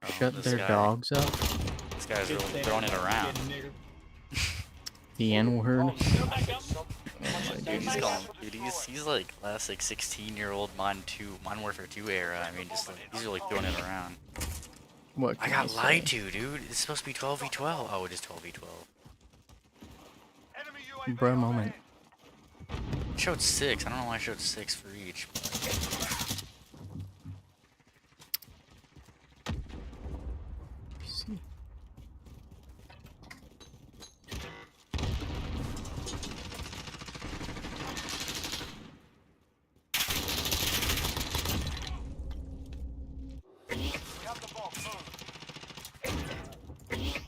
Shut This their guy, dogs up. this guy's really throwing it around. The N-word. Oh, Dude, he's like classic 16-year-old Modern Warfare 2 era. I mean, just like he's really throwing it around. What I can got lied say? to, dude. It's supposed to be 12v12. Oh, it is 12v12. Bruh moment. It showed 6. I don't know why I showed 6 for each. See.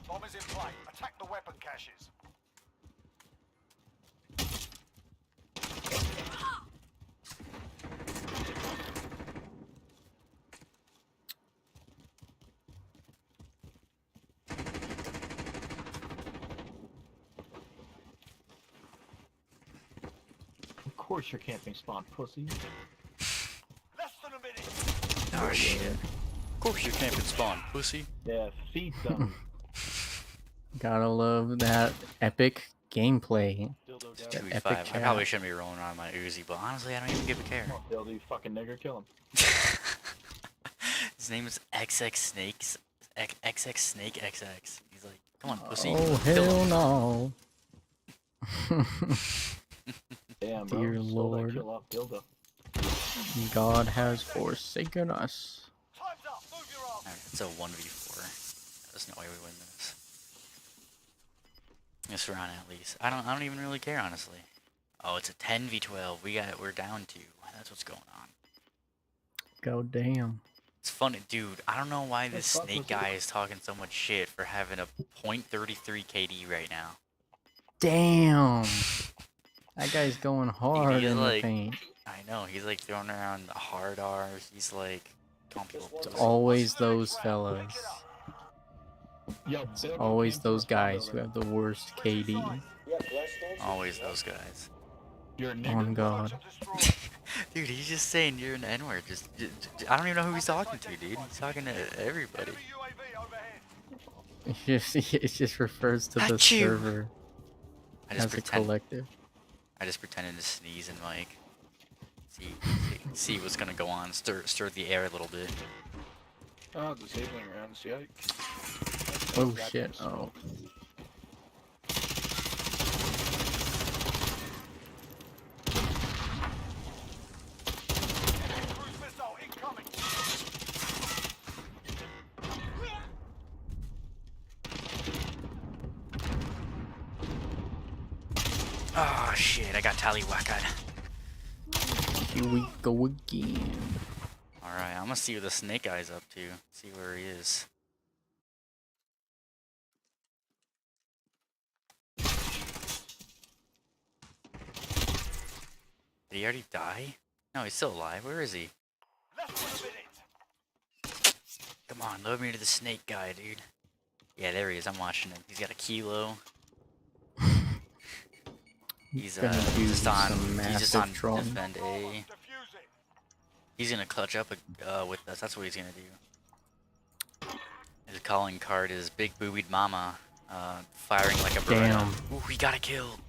Bomb is in play. Attack the weapon caches. of course you're camping spawn, pussy. Less than a minute. Oh shit. Of course you can't spawn, pussy. Yeah, feed them. Gotta love that epic gameplay. Dildo That guy. epic 2v5. I chat. probably shouldn't be rolling around my Uzi, but honestly, I don't even give a care. Come on, Dildo, you fucking nigger, kill him. His name is XX Snakes. XX Snake XX. He's like, come on, pussy. Oh kill hell him. no. Damn, bro. Dear Stole that Lord. kill off Dildo. God has forsaken us. Time's up. Move your arm. Alright, it's a 1v4. There's no way we win this. This round at least. I don't even really care, honestly. Oh, it's a 10v12. We're down 2. That's what's going on. God damn. It's funny, dude. I don't know why this fuck snake was guy it? is talking so much shit for having a .33 KD right now. Damn. That guy's going hard He's in the like- paint. I know, he's like throwing around the hard R. He's like calling people It's pussy. always those fellas. Yo, It's Dildo always came for those a spawn guys who building. have the worst KD. Always those guys. You're a nigger. On God. Search and destroy. Dude, he's just saying you're an N-word. I don't even know who he's talking to, dude. He's talking to everybody. Enemy UAV overhead. It just refers to the Achoo. server I just as a pretend. collective. I just pretended to sneeze and like see what's gonna go on. Stir the air a little bit. Oh, disabling rounds, yikes. Oh shit, oh. Cruise missile incoming. Oh shit! I got tallywhacked. Here we go again. All right, I'm gonna see what the snake guy's up to. See where he is. Did he already die? No, he's still alive. Where is he? Less than a minute. Come on, load me to the snake guy, dude. Yeah, there he is. I'm watching him. He's got a kilo. He's Gonna do just on. some He's just massive on trolling. defend A. Defuse it. He's gonna clutch up with us. That's what he's gonna do. His calling card is Big Boobied Mama, firing like a Beretta. Damn. Ooh, he got a kill.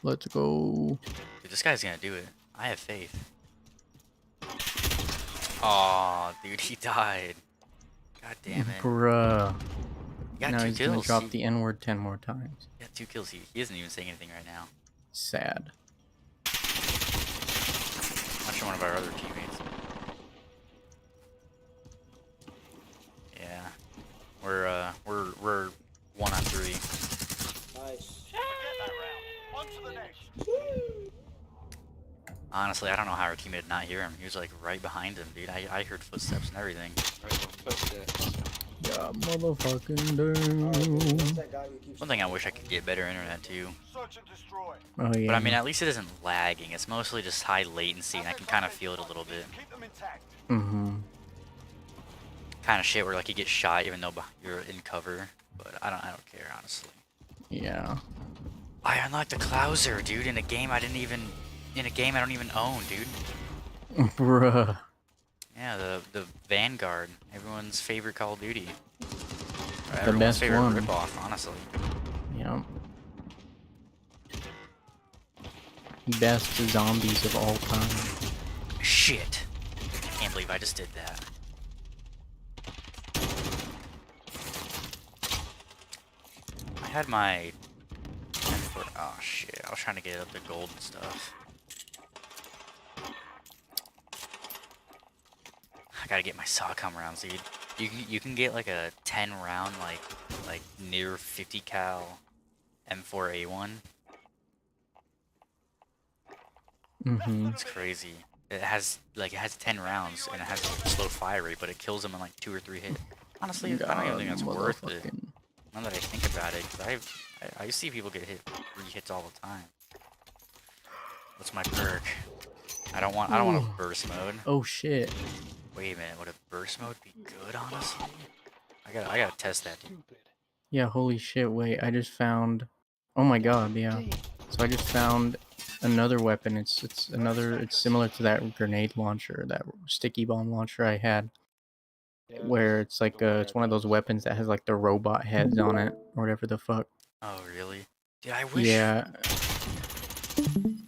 Let's go. Dude, this guy's gonna do it. I have faith. Aw, dude, he died. God damn it. Bruh. He got Now 2 he's gonna kills. drop He the N-word 10 more times. got 2 kills. He isn't even saying anything right now. Sad. Watch one of our other teammates. Yeah. We're 1 on 3. Nice. Forget that round. On to the next. Honestly, I don't know how our teammate did not hear him. He was like right behind him, dude. I heard footsteps and everything. Right, footsteps. Yeah, motherfucking What's damn. that guy who keeps One thing I wish I could get better internet too. Search and destroy. Oh yeah. But I mean, at least it isn't lagging. It's mostly just high latency, and I can kind of feel it a little bit. Keep them intact. Mm-hmm. Kind of shit where like you get shot even though you're in cover. But I don't care honestly. Yeah. I unlocked a Clouser, dude, in a game I don't even own, dude. Bruh. Yeah, the Vanguard, everyone's favorite Call of Duty. Or The everyone's best favorite one. ripoff, honestly. Yeah. Best zombies of all time. Shit. Can't believe I just did that. I had my... Oh shit, I was trying to get up the gold and stuff. I gotta get my SOCOM rounds, dude. You can get like a 10 round like near 50 cal M4A1. Mm-hmm. It's crazy. It has 10 rounds and it has a slow fire rate, but it kills them in like 2 or 3 hits. Honestly, I don't even think that's worth it. Now that I think about it, because I see people get hit 3 hits all the time. What's my perk? I don't want a burst mode. Oh shit. Wait a minute, would a burst mode be good, honestly? I gotta test that, dude. Yeah, holy shit, wait, I just found... Oh my god, yeah. So I just found another weapon. It's similar to that grenade launcher, that sticky bomb launcher I had. Yeah, Where it's like, it's one of those weapons that has like the robot heads on it, or whatever the fuck. Oh, really? Dude, I wish... Yeah,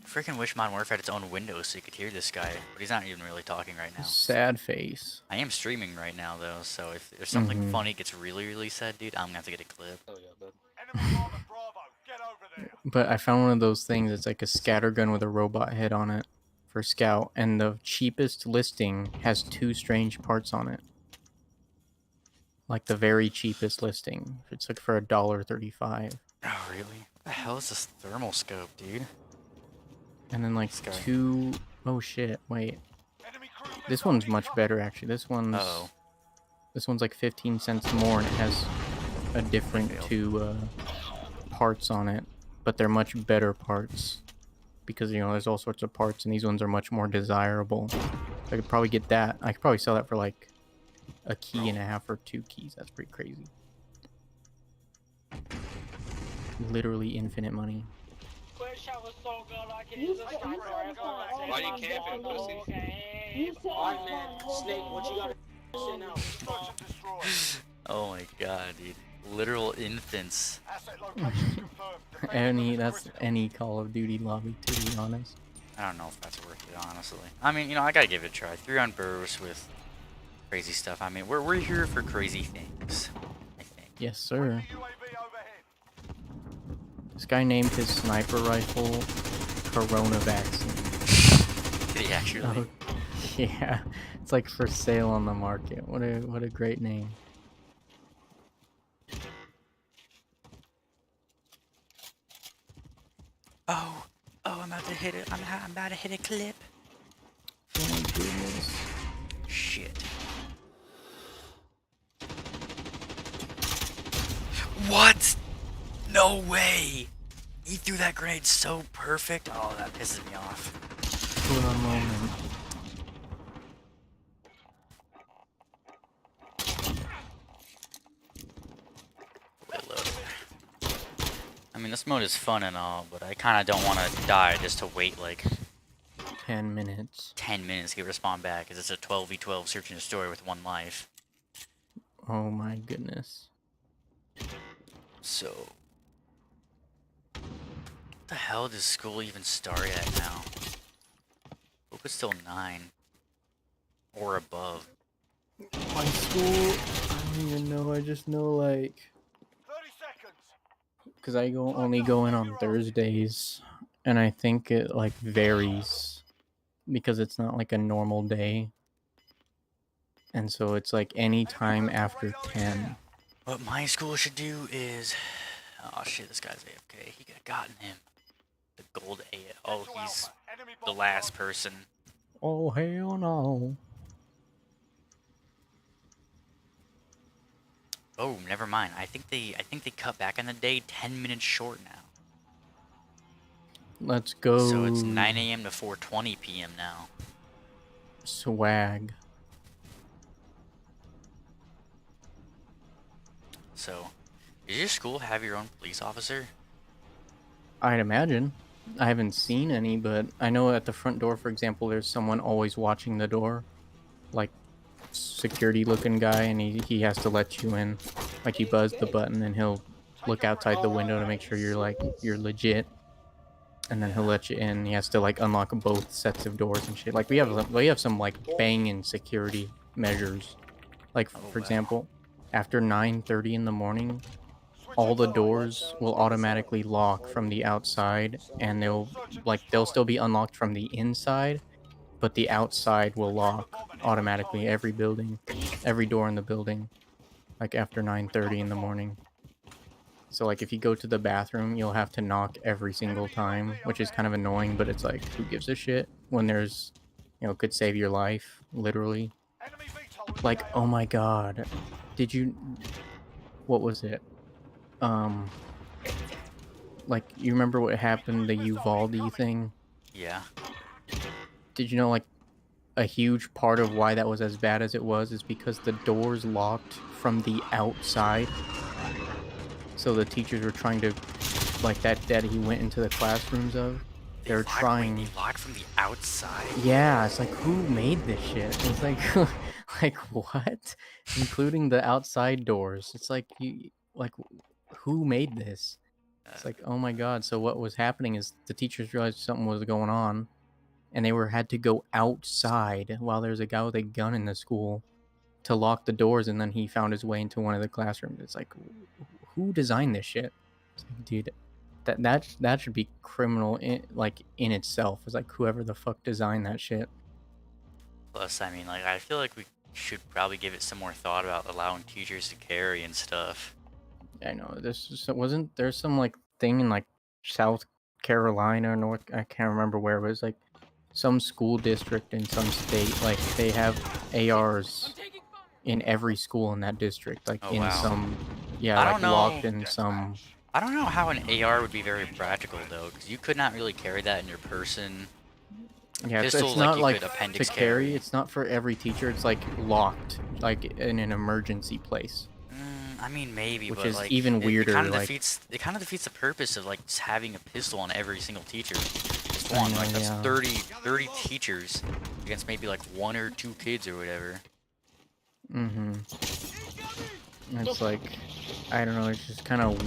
Freaking wish Modern Warfare had its own window so you could hear this guy, but he's not even really talking right now. sad face. I am streaming right now, though, so if something Mhm. funny gets really said, dude, I'm gonna have to get a clip. Oh yeah, bud. Enemy bomb at Bravo. Get over there. But I found one of those things, it's like a scatter gun with a robot head on it for scout, and the cheapest listing has 2 strange parts on it. Like the very cheapest listing. It's like for $1.35. Oh, really? What the hell is this thermal scope, dude? And then like This guy. 2... Oh shit, wait. Enemy cruise This missile one's much incoming. better actually. This one's Uh-oh. This one's like 15 cents more, and it has a different 2 parts on it, but they're much better parts because, you know, there's all sorts of parts, and these ones are much more desirable. I could probably get that. I could probably sell that for like a key and a half or 2 keys. That's pretty crazy. Literally infinite money. Why you camping, pussy? Alright, man. Snake, what you gotta say now? Search and destroy. Oh my god, dude. Literal infants. Asset locations confirmed. Defend Any, them that's critical. any Call of Duty lobby, to be honest. I don't know if that's worth it, honestly. I mean, you know, I gotta give it a try. 3 round bursts with crazy stuff. I mean, we're here for crazy things, I think. Yes, sir. UAV overhead. This guy named his sniper rifle Corona Vaccine. Did he actually? Oh, yeah. It's like for sale on the market. What a great name. Oh, I'm about to hit it. I'm about to hit a clip. Oh my goodness. Shit. What? No way! He threw that grenade so perfect. Oh, that pisses me off. For a moment. Reload. I mean, this mode is fun and all, but I kind of don't want to die just to wait like 10 minutes. 10 minutes to get respawn back, because it's a 12v12 search and destroy with 1 life. Oh my goodness. So, what the hell does school even start at now? Hope it's still 9 or above. My school, I don't even know. I just know, like, 30 seconds. because I only go in on Thursdays, and I think it like varies because it's not like a normal day, and so it's like any time after 10. What my school should do is, oh shit, this guy's AFK. He could have gotten him the gold A. Oh, Visual he's Alpha. Enemy the bomb last drone. person. Oh hell no! Oh, never mind. I think they cut back in the day 10 minutes short now. Let's go. So it's 9 a.m. to 4:20 p.m. now. Swag. So, does your school have your own police officer? I'd imagine. I haven't seen any, but I know at the front door, for example, there's someone always watching the door, like security looking guy, and he has to let you in. Like you buzz the button, and he'll look outside the window to make sure you're legit, and then he'll let you in. He has to like unlock both sets of doors and shit. Like we have some like banging security measures. Like for wow. example, after 9:30 in the morning, all the doors will automatically lock from the outside, and they'll still be unlocked from the inside, but the outside will lock automatically. Every building, every door in the building, like after 9:30 in the morning. So like if you go to the bathroom, you'll have to knock every single time, which is kind of annoying, but it's like who gives a shit when there's, could save your life literally. Enemy VTOL Like, oh my god, did you? What was it? Like you remember what happened, the Uvalde thing? Yeah. Did you know like a huge part of why that was as bad as it was is because the doors locked from the outside. So the teachers were trying to, like that he went into the classrooms of. They're trying. They lock from the outside. Yeah, it's like who made this shit? It's like, like what? Including the outside doors. It's like who made this? It's like, oh my god. So what was happening is the teachers realized something was going on, and they had to go outside while there's a guy with a gun in the school to lock the doors, and then he found his way into one of the classrooms. It's like, who designed this shit? It's like, dude, that should be criminal in itself. It's like whoever the fuck designed that shit. Plus, I mean, like, I feel like we should probably give it some more thought about allowing teachers to carry and stuff. I know wasn't there some like thing in like South Carolina or North, I can't remember where it was, like some school district in some state, like they have ARs in every school in that district, like Oh, in wow. some, I like don't know. locked in some. I don't know how an AR would be very practical though, because you could not really carry that in your person. Yeah, Pistol, it's like, not you like could to appendix carry. carry. It's not for every teacher. It's like locked, like in an emergency place. I mean, maybe, Which but is like even weirder, It kind of like- defeats the purpose of like just having a pistol on every single teacher. Just one, know, like that's yeah. 30 teachers against maybe like 1 or 2 kids or whatever. Mm-hmm. It's like, I don't know. It's just kind of,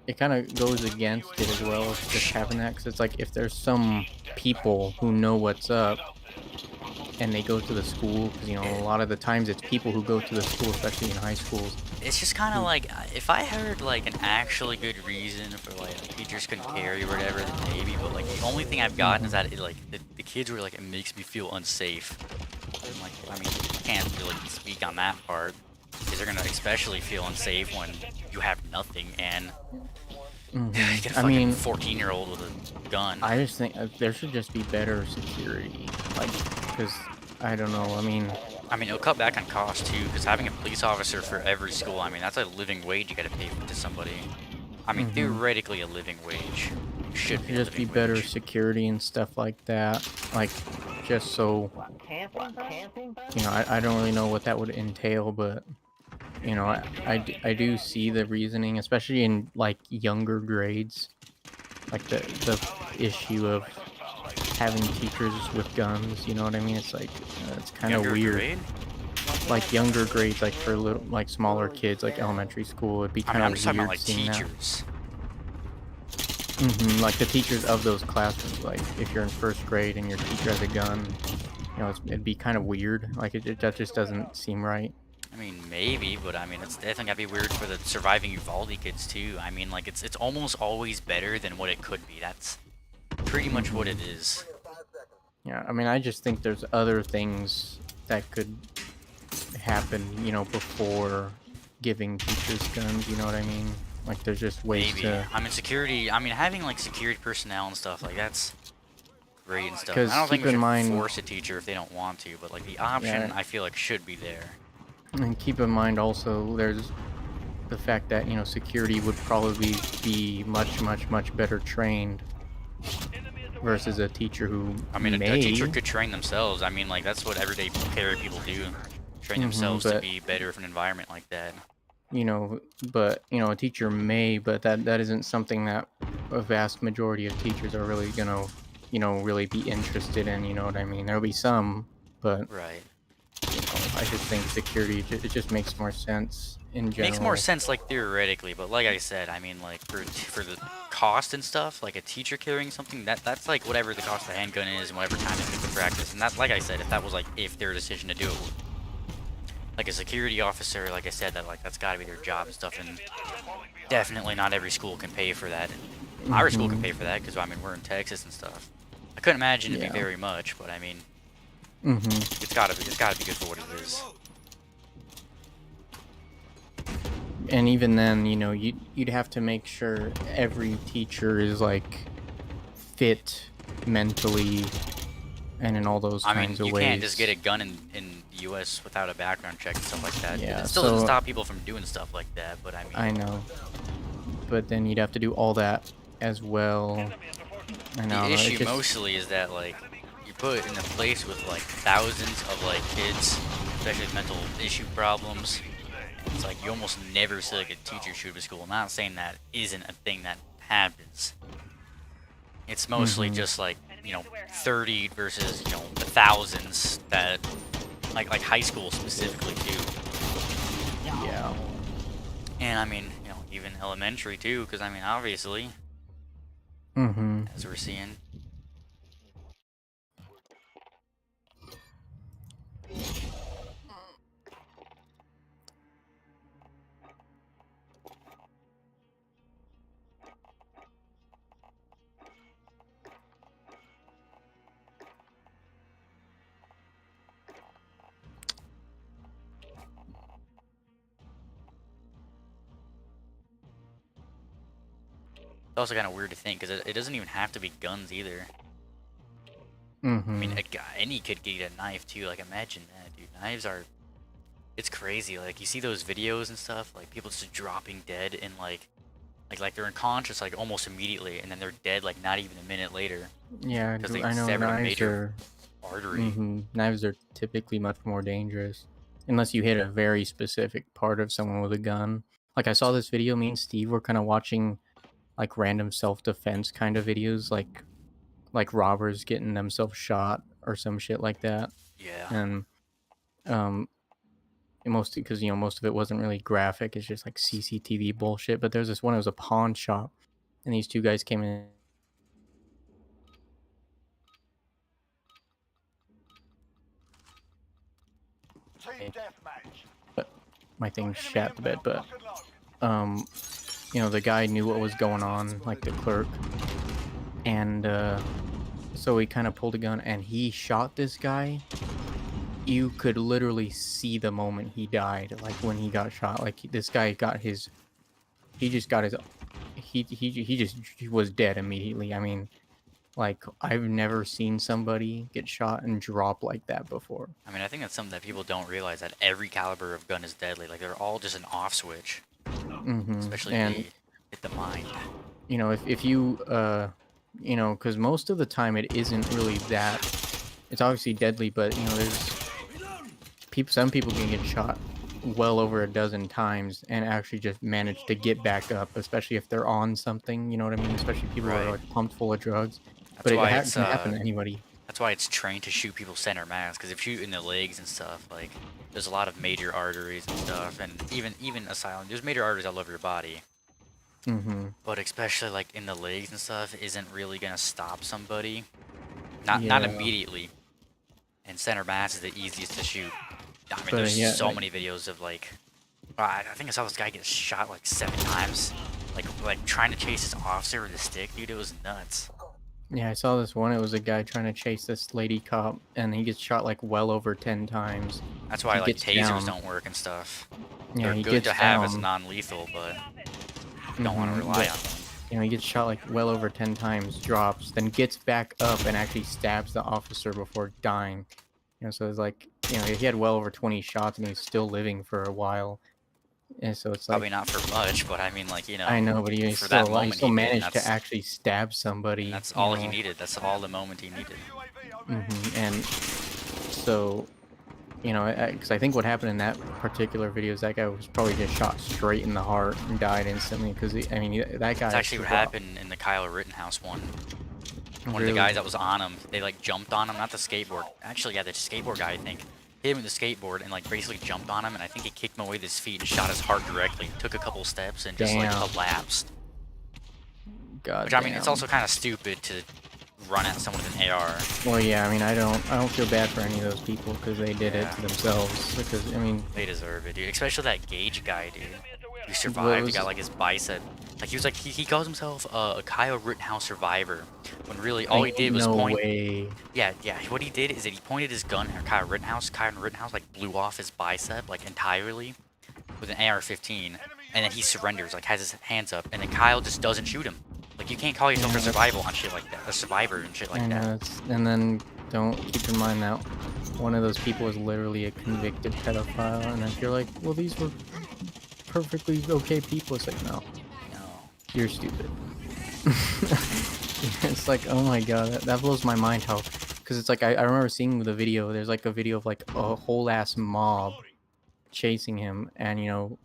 it kind of goes against it as well, just having that, because it's like if there's some people who know what's up and they go to the school, because a lot of the times it's people who go to the school, especially in high schools. It's just kind of like, if I heard like an actually good reason for like teachers couldn't carry or whatever, then maybe. But like the only thing I've gotten is that the kids were like, it makes me feel unsafe. And, like, I mean, I can't really speak on that part, because they're gonna especially feel unsafe when you have nothing and you get a fucking 14-year-old with a gun. I just think there should just be better security, like, because I don't know. I mean, it'll cut back on cost too, because having a police officer for every school, I mean, that's a living wage you gotta pay to somebody. I mean, theoretically a living wage. Should be just be better security and stuff like that, like just so I don't really know what that would entail, but I do see the reasoning, especially in like younger grades, like the issue of having teachers with guns. You know what I mean? It's like it's kind of weird. Grade? Like younger grades, like for little, like smaller kids, like elementary school, it'd be kind of I'm just talking weird about like seeing that. teachers. Like the teachers of those classrooms, like if you're in first grade and your teacher has a gun, it'd be kind of weird. Like that just doesn't seem right. I mean, maybe, but I mean, it's definitely gotta be weird for the surviving Uvalde kids too. I mean, like it's almost always better than what it could be. That's pretty much what it is. Yeah, I mean, I just think there's other things that could happen, before giving teachers guns. You know what I mean? Like there's just ways Maybe. to. I mean, security. I mean, having like security personnel and stuff like that's great and stuff. 'Cause I don't think keep we in should mind- force a teacher if they don't want to, but like the option, Yeah. I feel like should be there. And keep in mind also, there's the fact that security would probably be much better trained versus a teacher who I mean, may. a teacher could train themselves. I mean, like that's what everyday carry people do. Train themselves to but- be better for an environment like that. But a teacher may, but that isn't something that a vast majority of teachers are really gonna really be interested in. You know what I mean? There'll be some but Right. I just think security, it just makes more sense in general. Makes more sense like theoretically, but like I said, I mean like for the cost and stuff, like a teacher carrying something, that's like whatever the cost of the handgun is and whatever time it took to practice. And that, like I said, if that was like if their decision to do it, like a security officer, like I said, that like that's got to be their job and stuff. And definitely not every school can pay for that. Our school can pay for that because I mean we're in Texas and stuff. I couldn't imagine it'd be very much, but I mean, it's gotta be good for what it is. And even then, you know, you'd have to make sure every teacher is like fit mentally and in all those kinds of ways. You can't just get a gun in the U.S. without a background check and stuff like that. Yeah, it still doesn't stop people from doing stuff like that, but I mean... I know. But then you'd have to do all that as well. I know. The issue mostly is that, like, you put in a place with, like, thousands of, like, kids, especially with mental issue problems. It's like you almost never see, like, a teacher shoot up a school. I'm not saying that isn't a thing that happens. It's mostly just, like, you know, 30 versus, you know, the thousands that, like high school specifically do. Yeah. And, I mean, you know, even elementary, too, because, I mean, obviously, as we're seeing. It's also kind of weird to think because it doesn't even have to be guns either. I mean, any kid could get a knife too. Like, imagine that, dude. Knives are, it's crazy. Like, you see those videos and stuff, like people just dropping dead in like they're unconscious like almost immediately, and then they're dead like not even a minute later. Yeah, because they I know severed a knives major are artery. Knives are typically much more dangerous unless you hit a very specific part of someone with a gun. Like, I saw this video. Me and Steve were kind of watching like random self-defense kind of videos, like robbers getting themselves shot or some shit like that. Yeah. And mostly because, you know, most of it wasn't really graphic. It's just like CCTV bullshit. But there's this one, it was a pawn shop, and these two guys came in. Team deathmatch. But my thing shat a bit, but you know, the guy knew what was going on, like the clerk, and so he kind of pulled a gun and he shot this guy. You could literally see the moment he died, like when he got shot. Like, this guy got his, he was dead immediately. I mean, like, I've never seen somebody get shot and drop like that before. I mean, I think that's something that people don't realize, that every caliber of gun is deadly. Like, they're all just an off switch. Especially if they hit the mind. You know, if you, you know, because most of the time it isn't really that, it's obviously deadly, but, you know, there's some people can get shot well over a dozen times and actually just manage to get back up, especially if they're on something, you know what I mean? Especially people who are like pumped full of drugs. That's but why it can happen to anybody. That's why it's trained to shoot people center mass, because if you shoot in the legs and stuff, like, there's a lot of major arteries and stuff, and even asylum, there's major arteries all over your body. But especially like in the legs and stuff isn't really gonna stop somebody, not immediately. And center mass is the easiest to shoot. I mean, there's so many videos of like, I think I saw this guy get shot like 7 times, like trying to chase his officer with a stick, dude. It was nuts. Yeah, I saw this one. It was a guy trying to chase this lady cop, and he gets shot like well over 10 times. That's why like tasers don't work and stuff. Yeah, They're good to have as non-lethal, but you don't want to rely on them. You know, he gets shot like well over 10 times, drops, then gets back up and actually stabs the officer before dying. You know, so it's like, you know, he had well over 20 shots and he's still living for a while. And so it's like, probably not for much, but I mean, like, you know, I know, but he still managed to actually stab somebody. That's all he needed. That's all the moment he needed. And so, you know, because I think what happened in that particular video is that guy was probably just shot straight in the heart and died instantly. Because I mean, that guy. That's actually what happened in the Kyle Rittenhouse one. One of the guys that was on him, they like jumped on him, not the skateboard. Actually, yeah, the skateboard guy, I think. Hit him with the skateboard and like basically jumped on him, and I think he kicked him away with his feet and shot his heart directly. Took a couple steps and just like collapsed. God. Which I mean, it's also kind of stupid to run at someone with an AR. Well, yeah, I mean, I don't feel bad for any of those people because they did it to themselves. Because I mean, they deserve it, dude. Especially that Gage guy, dude. He survived. He got like his bicep. Like he was like he calls himself a Kyle Rittenhouse survivor, when really all he did was point. Yeah. What he did is that he pointed his gun at Kyle Rittenhouse. Kyle Rittenhouse like blew off his bicep like entirely with an AR-15, and then he surrenders, like has his hands up, and then Kyle just doesn't shoot him. Like you can't call yourself a survival on shit like that, a survivor and shit like that. And then don't keep in mind that one of those people is literally a convicted pedophile, and if you're like, well, these were perfectly okay people, it's like, no, you're stupid. It's like, oh my god, that blows my mind how, because it's like I remember seeing the video. There's like a video of like a whole ass mob chasing him, and you know,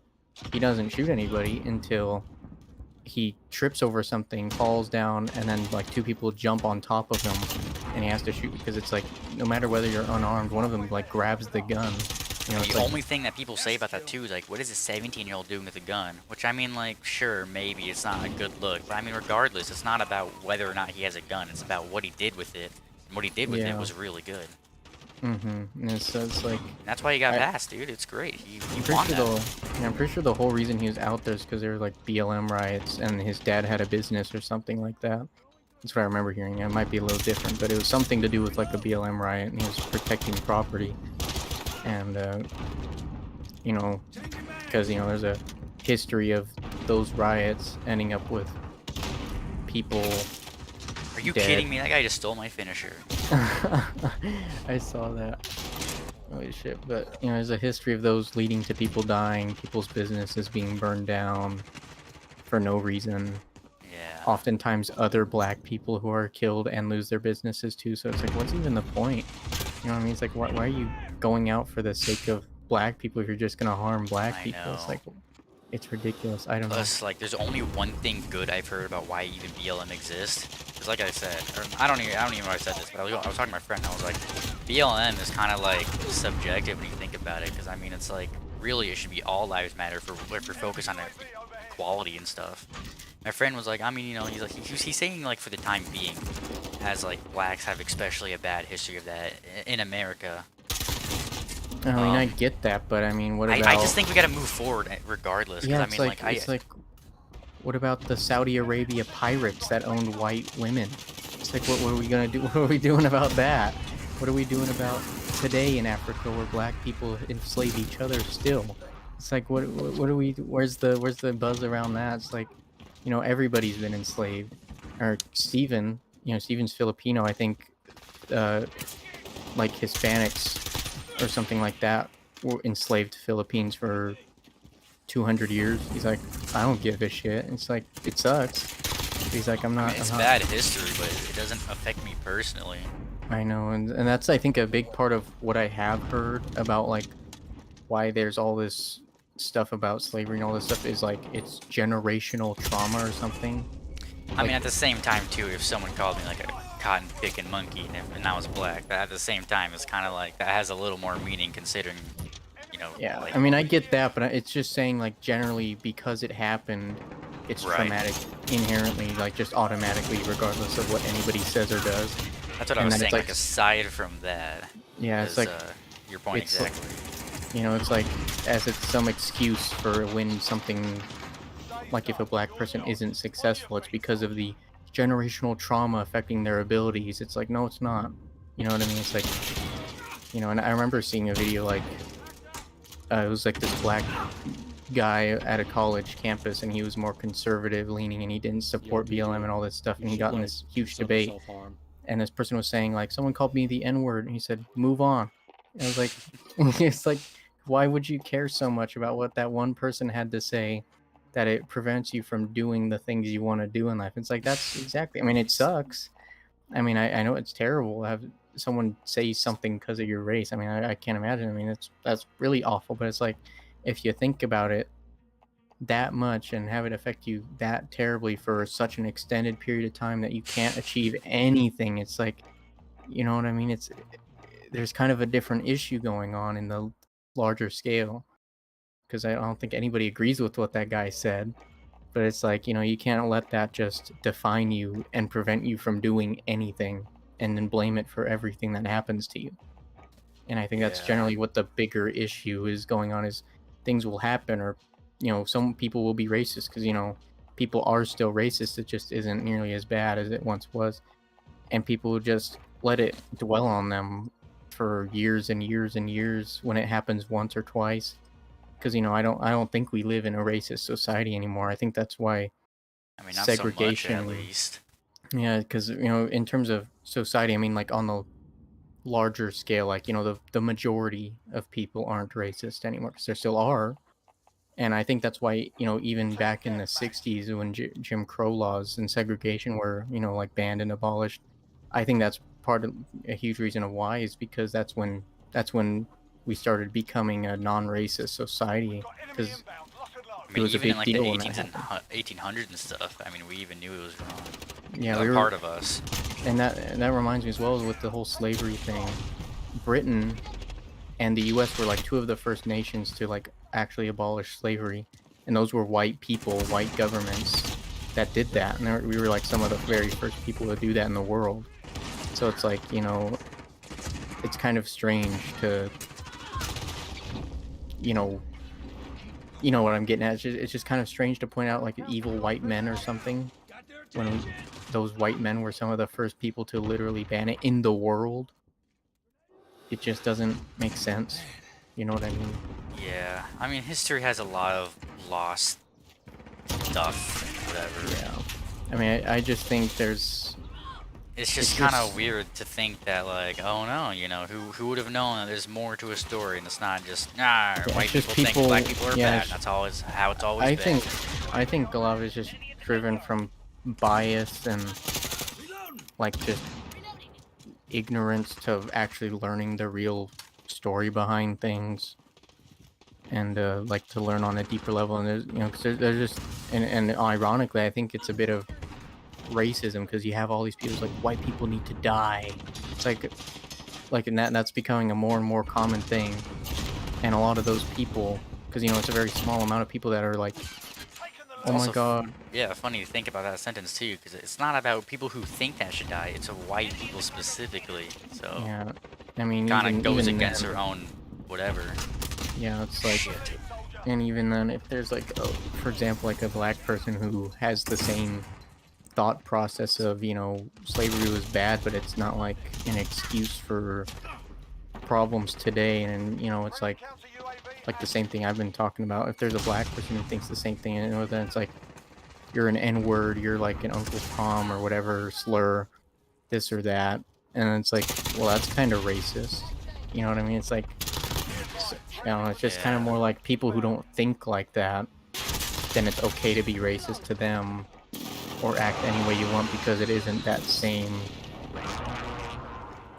he doesn't shoot anybody until he trips over something, falls down, and then like two people jump on top of him, and he has to shoot, because it's like no matter whether you're unarmed, one of them like grabs the gun. You know, the only thing that people say about that too is like, what is a 17-year-old doing with a gun? Which I mean, like, sure, maybe it's not a good look, but I mean, regardless, it's not about whether or not he has a gun. It's about what he did with it, and what he did with it was really good. And it's like, and that's why he got passed, dude. It's great. I'm pretty sure the whole reason he was out there is because there were like BLM riots, and his dad had a business or something like that. That's what I remember hearing. It might be a little different, but it was something to do with like a BLM riot, and he was protecting property. And you know, because you know, there's a history of those riots ending up with people. Are you kidding me? That guy just stole my finisher. I saw that. Holy shit. But you know, there's a history of those leading to people dying, people's businesses being burned down for no reason. Yeah. Oftentimes other black people who are killed and lose their businesses too, so it's like, what's even the point? You know what I mean? It's like, why are you going out for the sake of black people if you're just gonna harm black people? It's like, it's ridiculous. I don't know. Plus, like, there's only one thing good I've heard about why even BLM exists. Because, like I said, or I don't even know if I said this, but I was talking to my friend, and I was like, BLM is kind of like subjective when you think about it. Because I mean, it's like, really, it should be all lives matter if we're focused on equality and stuff. My friend was like, I mean, you know, he's saying like for the time being, as like blacks have especially a bad history of that in America. I mean, I get that, but I mean, what about... I just think we gotta move forward regardless. Yeah, I mean, it's like, what about the Saudi Arabia pirates that owned white women? It's like, what are we gonna do? What are we doing about that? What are we doing about today in Africa where black people enslave each other still? It's like, what are we? Where's the buzz around that? It's like, you know, everybody's been enslaved. Or Steven, you know, Steven's Filipino, I think, like Hispanics or something like that were enslaved to Philippines for 200 years. He's like, I don't give a shit. It's like, it sucks. He's like, I'm not... I mean, it's bad history, but it doesn't affect me personally. I know, and that's, I think, a big part of what I have heard about, like, why there's all this stuff about slavery and all this stuff is, like, it's generational trauma or something. I mean, at the same time, too, if someone called me, like, a cotton-picking monkey and I was black, but at the same time, it's kind of like, that has a little more meaning considering, you know... Yeah, like, I mean, I get that, but it's just saying, like, generally, because it happened, it's traumatic inherently, like, just automatically, regardless of what anybody says or does. That's what I was saying, like, aside from that. Yeah, it's like... your point exactly. You know, it's like, as it's some excuse for when something, like if a black person isn't successful, it's because of the generational trauma affecting their abilities. It's like, no, it's not. You know what I mean? It's like, you know, and I remember seeing a video, like, it was like this black guy at a college campus, and he was more conservative leaning, and he didn't support BLM and all this stuff, and he got in this huge debate, and this person was saying, like, someone called me the N-word, and he said, move on. And I was like, it's like, why would you care so much about what that one person had to say that it prevents you from doing the things you want to do in life? It's like, that's exactly, I mean, it sucks. I mean, I know it's terrible to have someone say something because of your race. I mean, I can't imagine. I mean, that's really awful, but it's like, if you think about it, that much and have it affect you that terribly for such an extended period of time that you can't achieve anything. It's like, you know what I mean? There's kind of a different issue going on in the larger scale, because I don't think anybody agrees with what that guy said. But it's like, you can't let that just define you and prevent you from doing anything and then blame it for everything that happens to you. And I think that's Yeah. generally what the bigger issue is going on, is things will happen, or some people will be racist because people are still racist. It just isn't nearly as bad as it once was, and people will just let it dwell on them for years and years and years when it happens once or twice. Because I don't think we live in a racist society anymore. I think that's why I mean, not so much at segregation. least. Yeah, because in terms of society, I mean, like on the larger scale, like the majority of people aren't racist anymore, because there still are. And I think that's why even back in the 60s, when Jim Crow laws and segregation were like banned and abolished, I think that's part of a huge reason of why, is because that's when we started becoming a non-racist society, because I it mean, was a even in big like the deal when that 18s and happened. 1800s and stuff. I mean, we even knew it was wrong. Yeah, A part of us. and that reminds me as well, with the whole slavery thing. Britain and the US were like two of the first nations to like actually abolish slavery, and those were white people, white governments that did that, and we were like some of the very first people to do that in the world. So it's like, it's kind of strange to, you know what I'm getting at. It's just kind of strange to point out like evil white men or something, when those white men were some of the first people to literally ban it in the world. It just doesn't make sense. You know what I mean? Yeah. I mean, history has a lot of lost stuff and whatever. Yeah. I mean, I just think It's it's just kind of just weird to think that, like, oh no, who would have known that there's more to a story, and it's not just, yeah, white it's just people think black people. people are Yeah, bad. That's always how it's always I been. think I think a lot of it's just driven from bias and like just ignorance to actually learning the real story behind things, and like to learn on a deeper level. And there's because there's just, and ironically, I think it's a bit of racism, because you have all these people like, white people need to die. It's like and that's becoming a more and more common thing. And a lot of those people, because it's a very small amount of people that are like, It's oh my also, god. yeah, funny to think about that sentence too, because it's not about people who think that should die. It's white people specifically. So Yeah, I mean, kind of goes even against then, their own whatever. yeah, it's like, Shit. and even then, if there's like, for example, like a black person who has the same thought process of, slavery was bad, but it's not like an excuse for problems today. And it's like the same thing I've been talking about. If there's a black person who thinks the same thing, then it's like, you're an N-word, you're like an Uncle Tom or whatever slur, this or that. And it's like, well, that's kind of racist. You know what I mean? It's like, it's just kind of Yeah. more like, people who don't think like that, then it's okay to be racist to them or act any way you want, because it isn't that same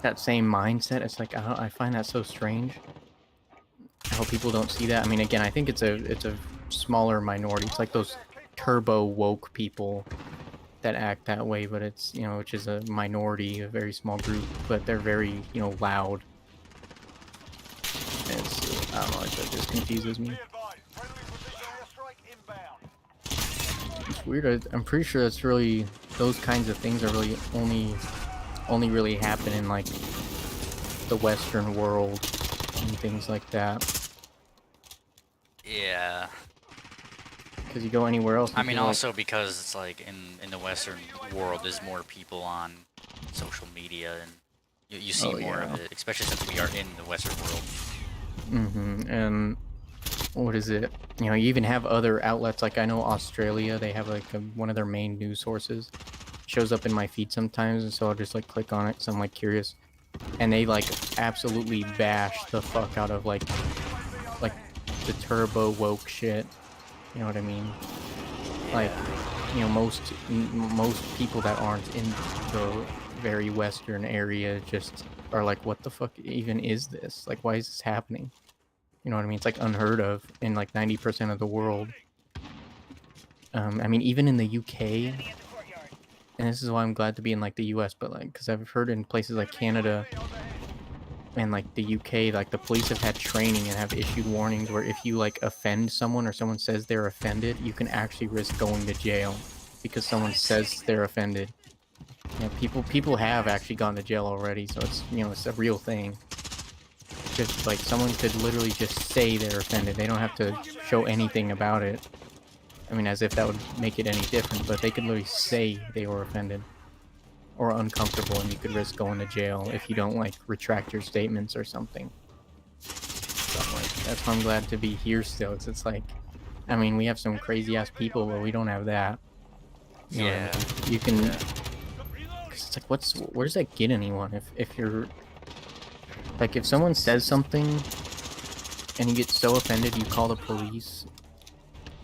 mindset. It's like, I find that so strange how people don't see that. I mean, again, I think it's a smaller minority. It's like those turbo woke people that act that way, but it's which is a minority, a very small group, but they're very loud. And I don't know, that just confuses me. It's weird. I'm pretty sure that's really, those kinds of things are really only really happen in like the Western world and things like that. Yeah. Because you go anywhere else, I and mean, people are also because it's like in the Western world, there's more people on social media, and you see oh more yeah. of it, especially since we are in the Western world. And what is it? You even have other outlets. Like, I know Australia, they have like one of their main news sources shows up in my feed sometimes, and so I'll just like click on it because I'm like curious, and they like absolutely bash the fuck out of like the turbo woke shit. You know what I mean? Like, most people that aren't in the very Western area just are like, what the fuck even is this? Like, why is this happening? You know what I mean? It's like unheard of in like 90% of the world. I mean, even in the UK, and this is why I'm glad to be in like the US, but like, because I've heard in places like Canada and like the UK, like the police have had training and have issued warnings where if you like offend someone or someone says they're offended, you can actually risk going to jail because someone says they're offended. Yeah, people have actually gone to jail already, so it's, you know, it's a real thing. Just like someone could literally just say they're offended. They don't have to show anything about it. I mean, as if that would make it any different, but they could literally say they were offended or uncomfortable, and you could risk going to jail if you don't like retract your statements or something. So like, that's why I'm glad to be here still, 'cause it's like, I mean, we have some crazy ass people, but we don't have that. You know what I Yeah. mean? You can, 'cause it's like, where does that get anyone? If you're like, if someone says something and you get so offended you call the police,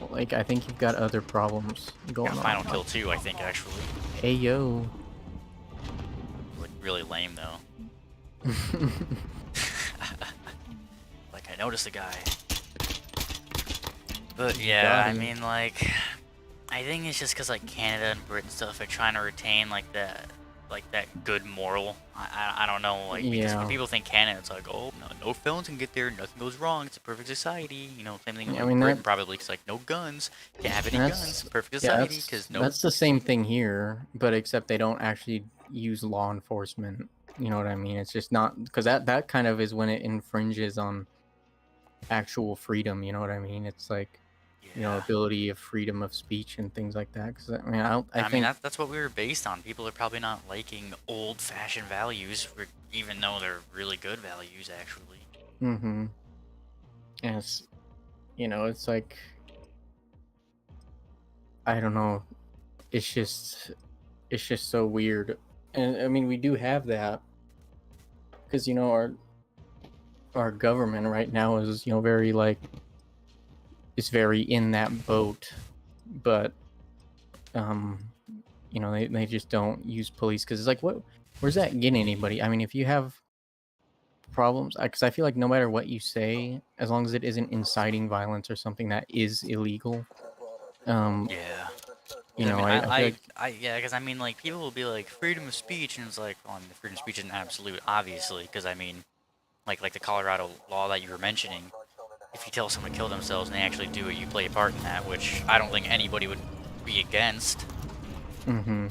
like, I think you've got other problems going Got on. final kill too, I think, actually. Hey yo. Like, really lame though. Like, I noticed the guy. But yeah, I mean, like, I think it's just because like Canada and Britain stuff are trying to retain like that good moral. I don't know, like, because when people think Canada, it's like, oh, no felons can get there, nothing goes wrong, it's a perfect society. You know, same thing with Britain probably. It's like, no guns, can't have any guns, perfect society, because no. That's the same thing here, but except they don't actually use law enforcement. You know what I mean? It's just not, because that kind of is when it infringes on actual freedom. You know what I mean? It's like, you know, ability of freedom of speech and things like that. Because I mean, I think that's what we were based on. People are probably not liking old-fashioned values, even though they're really good values, actually. Mm-hmm. Yes. You know, it's like, I don't know. It's just so weird. And I mean, we do have that because, you know, our government right now is, you know, very like, is very in that boat, but you know, they just don't use police because it's like, where's that getting anybody? I mean, if you have problems, because I feel like no matter what you say, as long as it isn't inciting violence or something that is illegal, Yeah. you know, I feel like, yeah, because I mean, like, people will be like, freedom of speech, and it's like, well, I mean, freedom of speech isn't absolute, obviously, because I mean, like the Colorado law that you were mentioning, if you tell someone to kill themselves and they actually do it, you play a part in that, which I don't think anybody would be against. mm-hmm.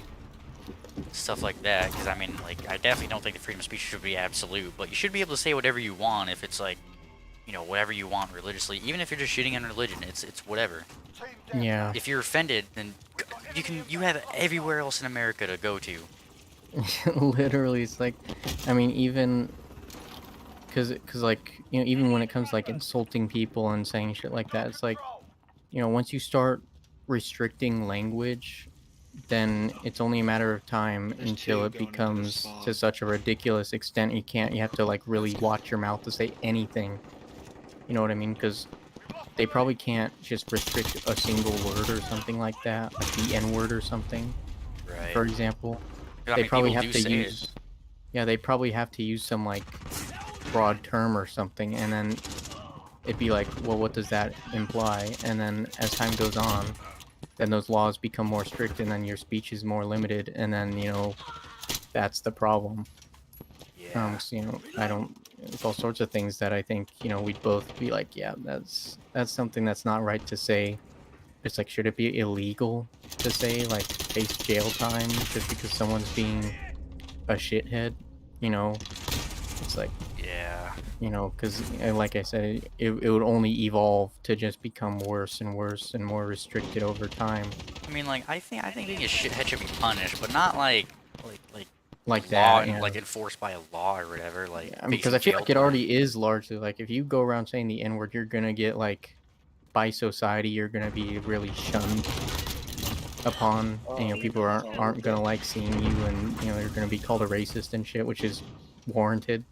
Stuff like that, because I mean, like, I definitely don't think the freedom of speech should be absolute, but you should be able to say whatever you want if it's like, you know, whatever you want religiously, even if you're just shitting on religion, it's whatever. Yeah. If you're offended, then you have everywhere else in America to go to. Literally, it's like, I mean, even because like, you know, even when it comes to, like, insulting people and saying shit like that, it's like, you know, once you start restricting language, then it's only a matter of time until it becomes to such a ridiculous extent you have to like really watch your mouth to say anything. You know what I mean? Because they probably can't just restrict a single word or something like that, like the N-word or something, Right. for example. I They mean, probably people have do to say use it. yeah, they probably have to use some like broad term or something, and then it'd be like, well, what does that imply? And then as time goes on, then those laws become more strict, and then your speech is more limited, and then, you know, that's the problem. Yeah. So, you know, it's all sorts of things that I think, you know, we'd both be like, yeah, that's something that's not right to say. It's like, should it be illegal to say, like, face jail time just because someone's being a shithead? You know, it's like, Yeah. you know, because like I said, it would only evolve to just become worse and worse and more restricted over time. I mean, like, I think being a shithead should be punished, but not like Like law that, and yeah. like enforced by a law or whatever. Like, I mean, because I feel like it already is largely like, if you go around saying the N-word, you're gonna get like, by society, you're gonna be really shunned upon, and, you know, people aren't gonna like seeing you, and, you know, you're gonna be called a racist and shit, which is warranted.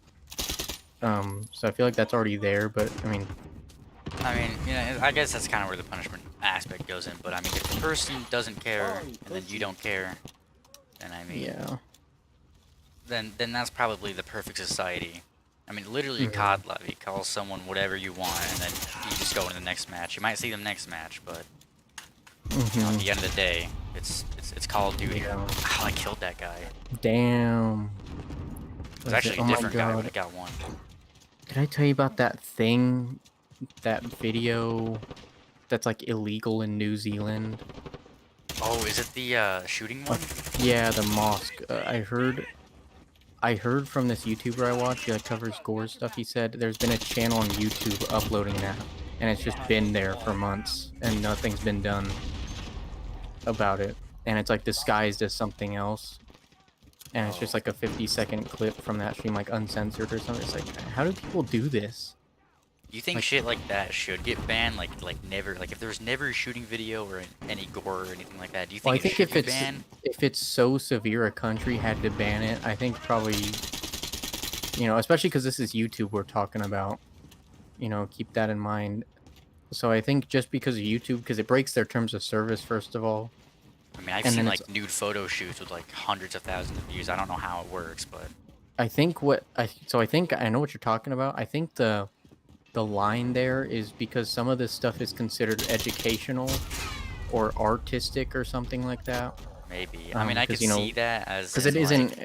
So I feel like that's already there, but I mean, you know, I guess that's kind of where the punishment aspect goes in. But I mean, if the person doesn't care and then you don't care, then I mean, yeah. then that's probably the perfect society. I mean, literally a COD lobby. Call someone whatever you want, and then you just go into the next match. You might see them next match, but At the end of the day, it's Call of Duty. Yeah. Oh, I killed that guy. Damn. It's actually a different guy, but I got one. Did I tell you about that thing, that video that's like illegal in New Zealand? Oh, is it the shooting one? Yeah, the mosque. I heard from this YouTuber I watch, he like covers gore stuff. He said there's been a channel on YouTube uploading that, and it's just been there for months, and nothing's been done about it. And it's like disguised as something else, and it's just like a 50-second clip from that stream, like uncensored or something. It's like, how do people do this? You think shit like that should get banned? Like never, like if there's never a shooting video or any gore or anything like that, do you think it should be banned? If it's so severe a country had to ban it, I think probably, you know, especially because this is YouTube we're talking about, you know, keep that in mind. So I think just because of YouTube, because it breaks their terms of service, first of all. I mean, I've seen like nude photo shoots with like hundreds of thousands of views. I don't know how it works, but I think I think I know what you're talking about. I think the line there is because some of this stuff is considered educational or artistic or something like that. Maybe. I mean, I could see that as because it isn't,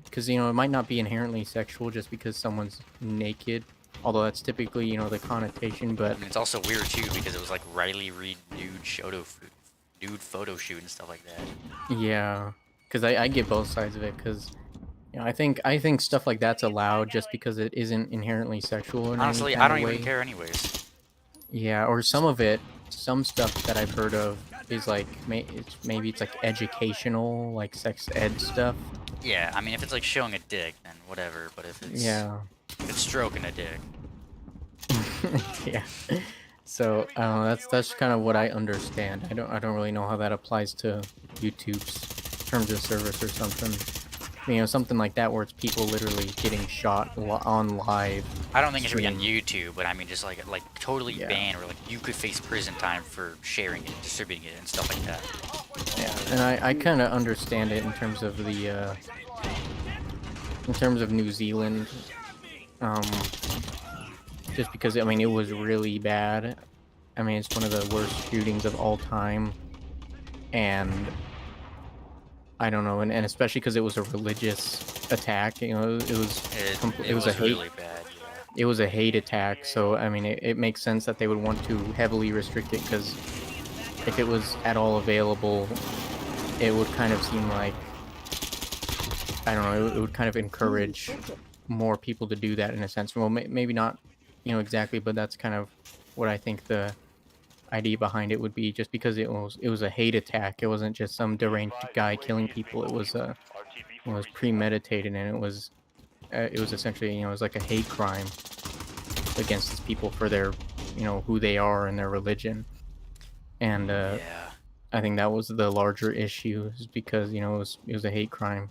because you know, it might not be inherently sexual just because someone's naked, although that's typically, you know, the connotation. But I mean, it's also weird too because it was like Riley Reid nude photo shoot and stuff like that. Yeah, because I get both sides of it, because you know, I think stuff like that's allowed just because it isn't inherently sexual in honestly, any kind I don't of way. even care anyways. Yeah, or some stuff that I've heard of is like maybe it's like educational, like sex ed stuff. Yeah, I mean, if it's like showing a dick, then whatever. But if it's if it's stroking a dick. Yeah. So that's kind of what I understand. I don't really know how that applies to YouTube's terms of service or something. You know, something like that where it's people literally getting shot on live. I don't think it should be on YouTube, but I mean just like totally banned, or like you could face prison time for sharing it, distributing it, and stuff like that. Yeah, and I kind of understand it in terms of the New Zealand, just because I mean it was really bad. I mean it's one of the worst shootings of all time, and I don't know, and especially because it was a religious attack. You know, it was a hate. Really bad, yeah. It was a hate attack, so I mean, it makes sense that they would want to heavily restrict it, because if it was at all available, it would kind of seem like, I don't know, it would kind of encourage more people to do that in a sense. Well, maybe not, you know, exactly, but that's kind of what I think the idea behind it would be, just because it was a hate attack. It wasn't just some deranged guy killing people. It was premeditated, and it was essentially, you know, it was like a hate crime against these people for their, you know, who they are and their religion. And I think that was the larger issue, is because, you know, it was a hate crime.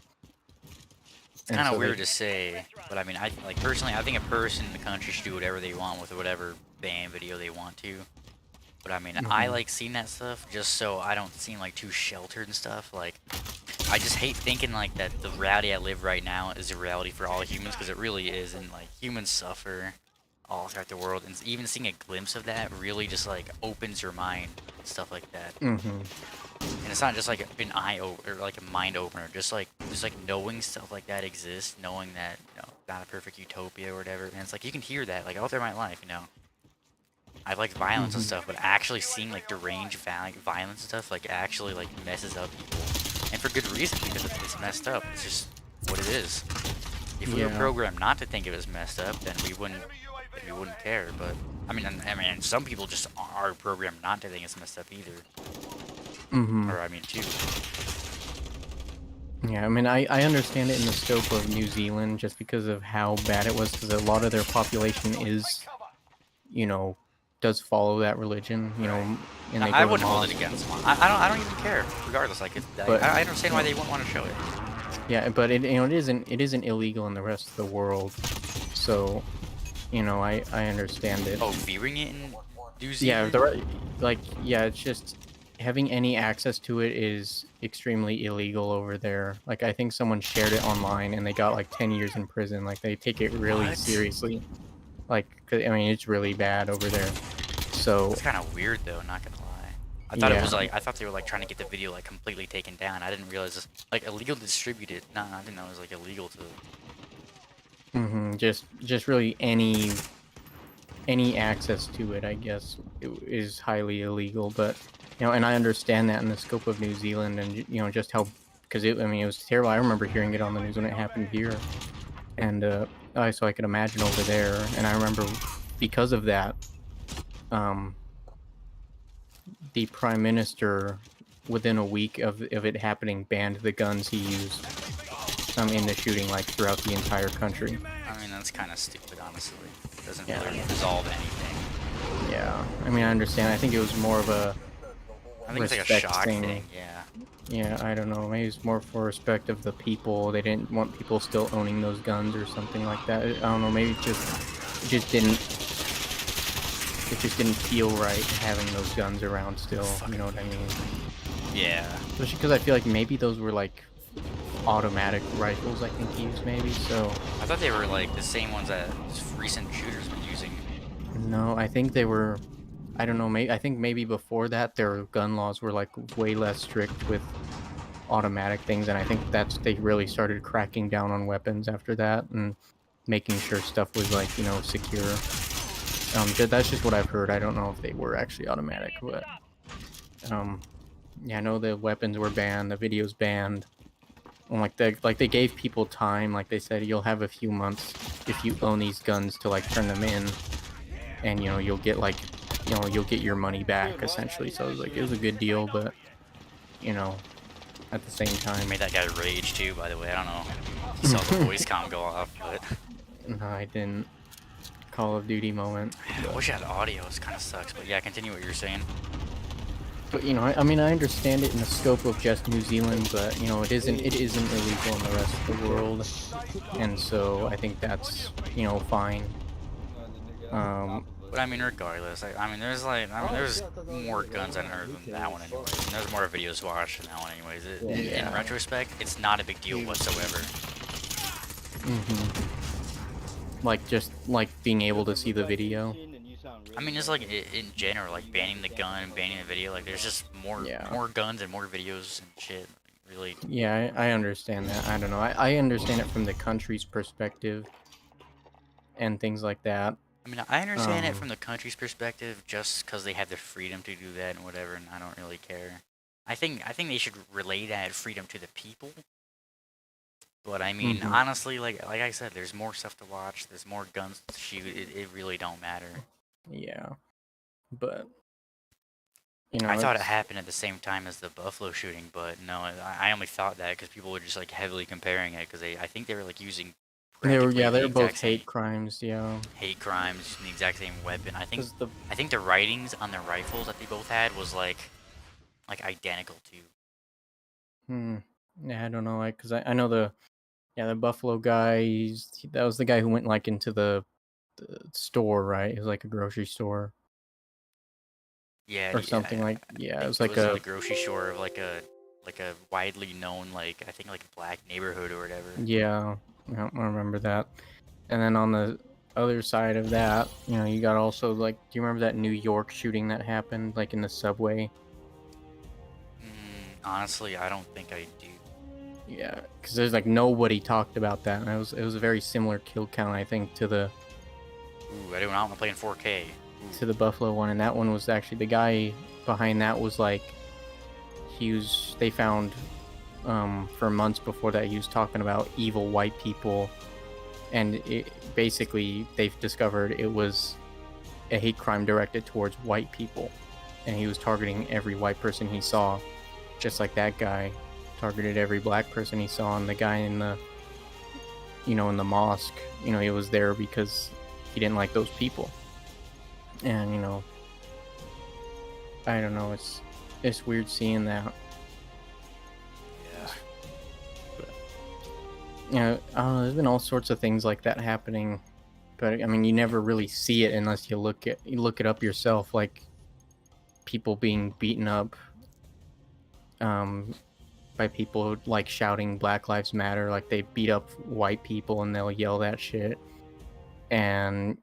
It's kind of weird to say, but I mean, personally, I think a person in the country should do whatever they want with whatever ban video they want to. But I mean, I like seeing that stuff just so I don't seem like too sheltered and stuff. Like, I just hate thinking like that the reality I live right now is a reality for all humans, because it really is, and like humans suffer all throughout the world, and even seeing a glimpse of that really just like opens your mind and stuff like that. And it's not just like an eye opener, or like a mind opener, just like knowing stuff like that exists, knowing that, you know, not a perfect utopia or whatever, and it's like you can hear that like all through my life, you know. I like violence and stuff, but actually seeing like deranged violence and stuff like actually like messes up people, and for good reason, because it's messed up. It's just what it is. If we were programmed not to think it was messed up, then we wouldn't care. But I mean, some people just are programmed not to think it's messed up either. Or I mean, too. Yeah, I mean, I understand it in the scope of New Zealand, just because of how bad it was, because a lot of their population is, you know, does follow that religion, you know, and they I wouldn't hold it against them. I don't even care, regardless. Like, I understand why they wouldn't want to show it. Yeah, but it, you know, it isn't illegal in the rest of the world, so, you know, I understand it. Oh, viewing it in New Zealand? Yeah, it's just having any access to it is extremely illegal over there. Like, I think someone shared it online and they got like 10 years in prison. Like, they take it really seriously. Like, 'cause, I mean, it's really bad over there. So it's kind of weird though, not gonna lie. I thought it was Yeah. like, I thought they were like trying to get the video like completely taken down. I didn't realize this, like illegal to distribute it. Nah, I didn't know it was like illegal to. Just really any access to it, I guess, is highly illegal. But and I understand that in the scope of New Zealand, and just how, because I mean, it was terrible. I remember hearing it on the news when it happened here, and so I could imagine over there. And I remember because of that, the prime minister, within a week of it happening, banned the guns he used in the shooting, like throughout the entire country. I mean, that's kind of stupid, honestly. It doesn't Yeah. really resolve anything. Yeah, I mean, I understand. I think it was more of a I think it's like a respect shock thing. thing, yeah. Yeah, I don't know. Maybe it's more for respect of the people. They didn't want people still owning those guns or something like that. I don't know. Maybe it just didn't feel right having those guns around still. You know what I mean? Yeah. Especially because I feel like maybe those were like automatic rifles. I think he used maybe. So I thought they were like the same ones that recent shooters were using. no, I think they were. I don't know. I think maybe before that, their gun laws were like way less strict with automatic things, and I think they really started cracking down on weapons after that and making sure stuff was like secure. That's just what I've heard. I don't know if they were actually automatic, but yeah, I know the weapons were banned, the videos banned. And they gave people time. Like they said, you'll have a few months if you own these guns to like turn them in, and you'll get you'll get your money back essentially. So it was a good deal, but at the same time, Made that guy rage too, by the way. I don't know if you saw the voice count go off, but no, I didn't. Call of Duty moment. I wish I had audio. It kind of sucks, but yeah, continue what you're saying. But I mean, I understand it in the scope of just New Zealand, but it isn't illegal in the rest of the world, and so I think that's fine. But I mean, regardless, I mean, there's more guns on Earth than that one anyways. And there's more videos watched than that one anyways. In retrospect, it's not a big deal whatsoever. Just like being able to see the video. I mean, it's like in general, like banning the gun and banning the video. Like, there's just more guns and more videos and shit. Really. Yeah, I understand that. I don't know. I understand it from the country's perspective and things like that. I mean, I understand it from the country's perspective, just because they have the freedom to do that and whatever, and I don't really care. I think they should relay that freedom to the people. But I mean, honestly, like I said, there's more stuff to watch. There's more guns to shoot. It really don't matter. Yeah, but I thought it happened at the same time as the Buffalo shooting, but no, I only thought that because people were just like heavily comparing it because I think they were like using. They were both hate crimes. Yeah. Hate crimes, the exact same weapon. I think the writings on the rifles that they both had was like identical too. Yeah, I don't know, because I know the Buffalo guy. That was the guy who went like into the store, right? It was like a grocery store. Yeah. Or something like it was like a grocery store of like a widely known I think like black neighborhood or whatever. Yeah, I remember that. And then on the other side of that, you got also do you remember that New York shooting that happened like in the subway? Honestly, I don't think I do. Yeah, because there's nobody talked about that, and it was a very similar kill count, I think, to the. Ooh, I do not want to play in 4K. To the Buffalo one, and that one was actually the guy behind that was they found for months before that he was talking about evil white people, and basically they've discovered it was a hate crime directed towards white people, and he was targeting every white person he saw, just like that guy targeted every black person he saw. And the guy in the in the mosque, he was there because he didn't like those people. And I don't know, it's weird seeing that. Yeah. But, I don't know, there's been all sorts of things like that happening, but I mean, you never really see it unless you look it up yourself, like people being beaten up by people shouting Black Lives Matter. Like they beat up white people and they'll yell that shit, and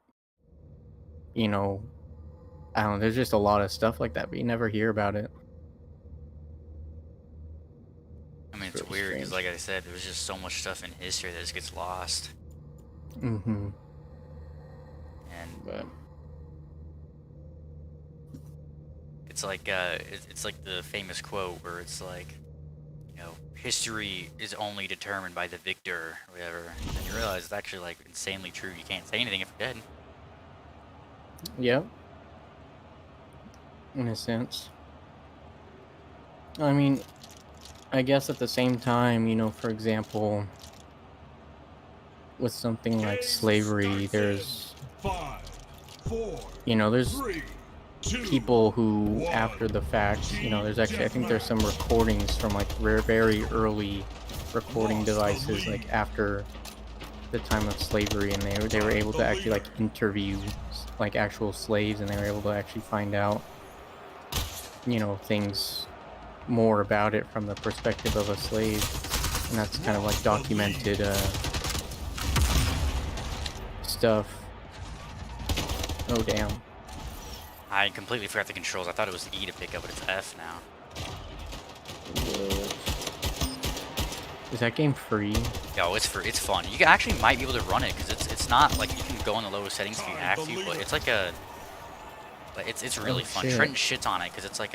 I don't know, there's just a lot of stuff like that, but you never hear about it. I mean, it's really weird because, strange. like I said, there's just so much stuff in history that just gets lost. Mm-hmm. And But it's like it's like the famous quote where it's like, you know, history is only determined by the victor or whatever. And you realize it's actually like insanely true. You can't say anything if you're dead. yep. In a sense. I mean, I guess at the same time, you know, for example, with something like slavery, there's, 5, 4, you know, there's 3, 2, people who, 1. after the fact, you know, there's actually, I think there's some recordings from like very early recording devices, like after the time of slavery, and they were able to actually like interview like actual slaves, and they were able to actually find out, you know, things more about it from the perspective of a slave, and that's kind of like documented stuff. Oh damn. I completely forgot the controls. I thought it was E to pick up, but it's F now. Is that game free? Yo, it's fun. You actually might be able to run it because it's not like you can go in the lowest settings if you have to, but it's like a it's really fun. shit. Trenton shits on it because it's a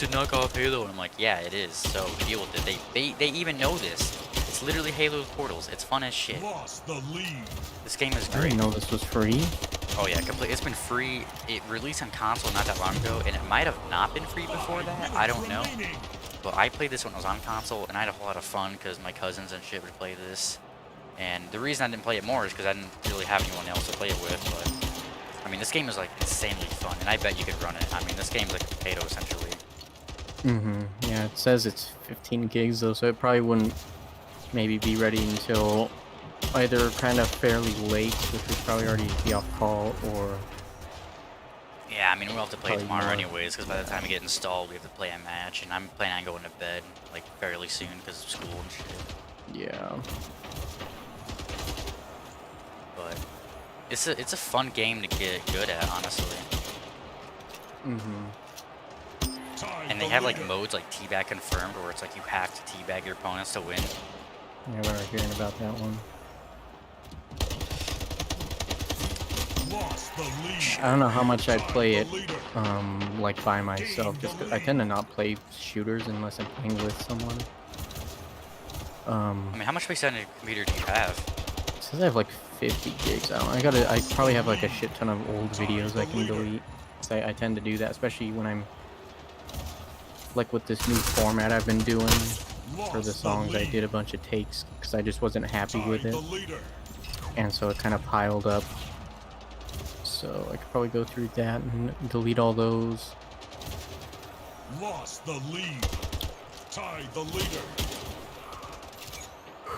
knockoff Halo, and I'm like, yeah, it is. So deal with it. They even know this. It's literally Halo's Portals. It's fun as shit. Lost the lead. This game is I great. didn't know this was free. Oh yeah, complete. It's been free. It released on console not that long ago, and it might have not been free before that. I don't know. But I played this when it was on console, and I had a whole lot of fun because my cousins and shit would play this. And the reason I didn't play it more is because I didn't really have anyone else to play it with. But I mean, this game is like insanely fun, and I bet you could run it. I mean, this game's like a potato essentially. Mm-hmm. Yeah, it says it's 15 gigs though, so it probably wouldn't maybe be ready until either kind of fairly late, which would probably already be off call, or Yeah, I mean, we'll have to play it Probably tomorrow more. anyways, because by the time we get installed, we have to play a match, and I'm planning on going to bed like fairly soon because of school and shit. yeah. But it's a fun game to get good at, honestly. Mm-hmm. And they have like modes like Teabag Confirmed, where it's like you have to teabag your opponents to win. Yeah, I remember hearing about that one. Lost the lead. I don't know how much I play it, The leader. like by myself. Just 'cause I tend to not play shooters unless I'm playing with someone. I mean, how much space on your computer do you have? It says I have like 50 gigs. I probably have like a shit ton of old videos I can delete. So I tend to do that, especially when I'm like with this new format I've been doing for the songs. I did a bunch of takes because I just wasn't happy with it, The leader. and so it kind of piled up. So I could probably go through that and delete all those. Lost the lead. Tied the leader.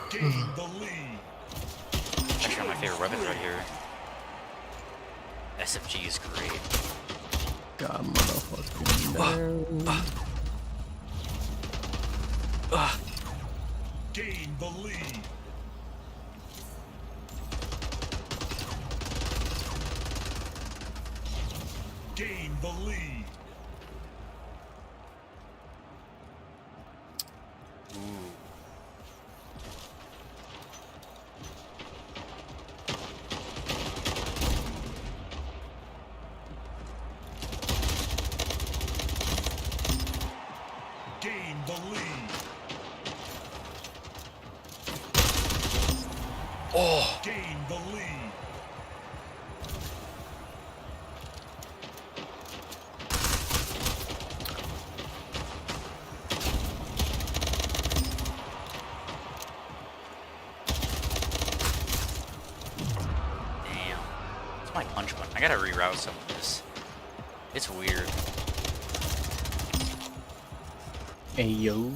Gained the lead. Actually, one of my favorite weapons right here. SFG is great. God, motherfucking no. Gained the lead. Gained the lead. Ooh. Gained the lead. Oh! Gained the lead. Damn. It's my punch button. I gotta reroute some of this. It's weird. Hey yo.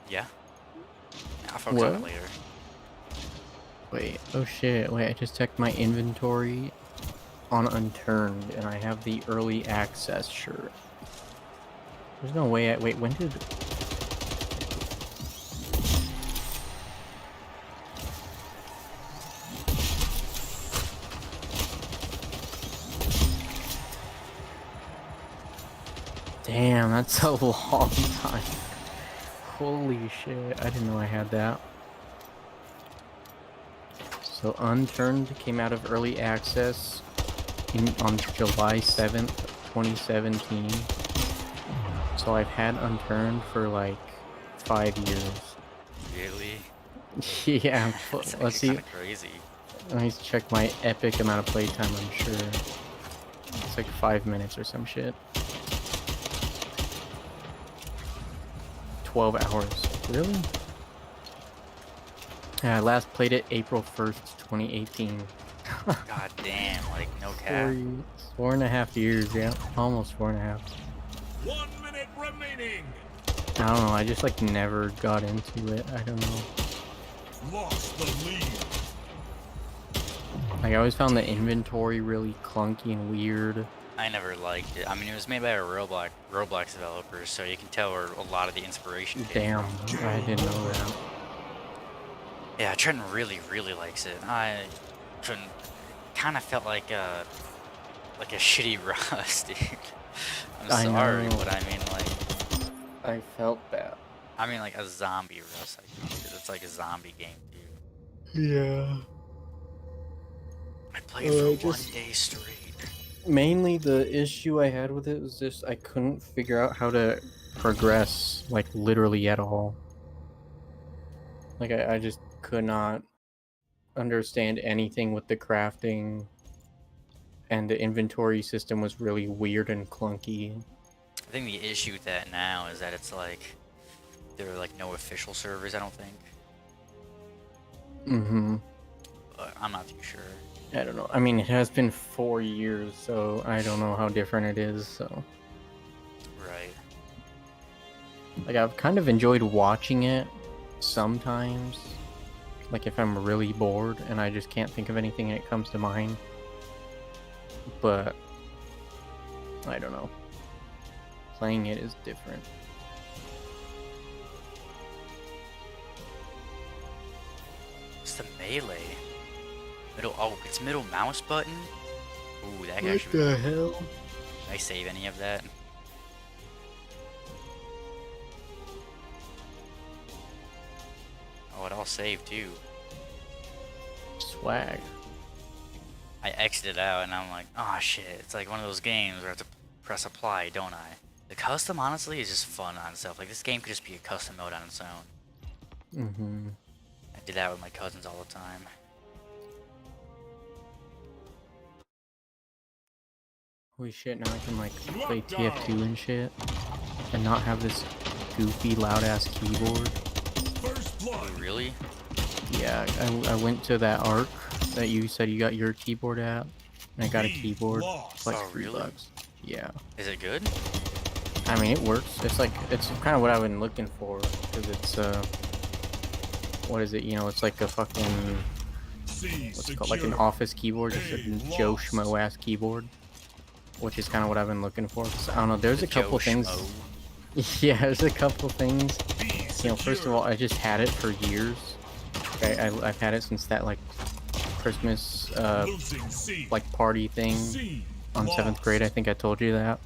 Yeah? I'll focus on it What? later. Wait. Oh shit. Wait. I just checked my inventory on Unturned, and I have the early access shirt. There's no way. Wait. When did? Damn, that's a long time. Holy shit, I didn't know I had that. So Unturned came out of early access on July 7th, 2017. So I've had Unturned for like 5 years. Really? Yeah, That's let's see. kind of crazy. Let me check my epic amount of playtime, I'm sure. It's like 5 minutes or some shit. 12 hours. Really? Yeah, I last played it April 1st, 2018. God damn, like no cap. 4.5 years, yeah. Almost 4.5. 1 minute remaining. I don't know, I just like never got into it. I don't know. Lost the lead. Like I always found the inventory really clunky and weird. I never liked it. I mean, it was made by a Roblox developer, so you can tell where a lot of the inspiration came Damn, from. I didn't know that. Yeah, Trenton really likes it. I kind of felt like a shitty Rust, dude. I'm I sorry, know. but I mean like I felt that. I mean like a zombie Rust. I think, dude. It's like a zombie game, dude. Yeah. I played for 1 day straight. Mainly the issue I had with it was just I couldn't figure out how to progress, like literally at all. Like I just could not understand anything with the crafting, and the inventory system was really weird and clunky. I think the issue with that now is that it's like there are like no official servers. I don't think. Mm-hmm. But I'm not too sure. I don't know. I mean, it has been 4 years, so I don't know how different it is, so... Right. Like, I've kind of enjoyed watching it sometimes. Like, if I'm really bored and I just can't think of anything that comes to mind. But... I don't know. Playing it is different. It's the melee. It's middle mouse button? Ooh, that What actually. the hell? Can I save any of that? Oh, it all saved too. Swag. I exited out and I'm like, oh shit, it's like one of those games where I have to press apply, don't I? The custom, honestly, is just fun on itself. Like, this game could just be a custom mode on its own. Mm-hmm. I did that with my cousins all the time. Holy shit, now I can like play TF2 and shit and not have this goofy loud ass keyboard. First blood. Oh, really? Yeah, I went to that ARC that you said you got your keyboard at, and I got a keyboard. It's like Oh, really? $3. Yeah. Is it good? I mean, it works. It's like, it's kind of what I've been looking for, because it's, what is it, you know, it's like a fucking, what's it called, like an office keyboard, just a Joe Schmo ass keyboard, which is kind of what I've been looking for. 'Cause I don't know, there's a couple things, yeah, there's a couple things, you know, first of all, I just had it for years. I've had it since that, like, Christmas, like, party thing on 7th grade. I think I told you that.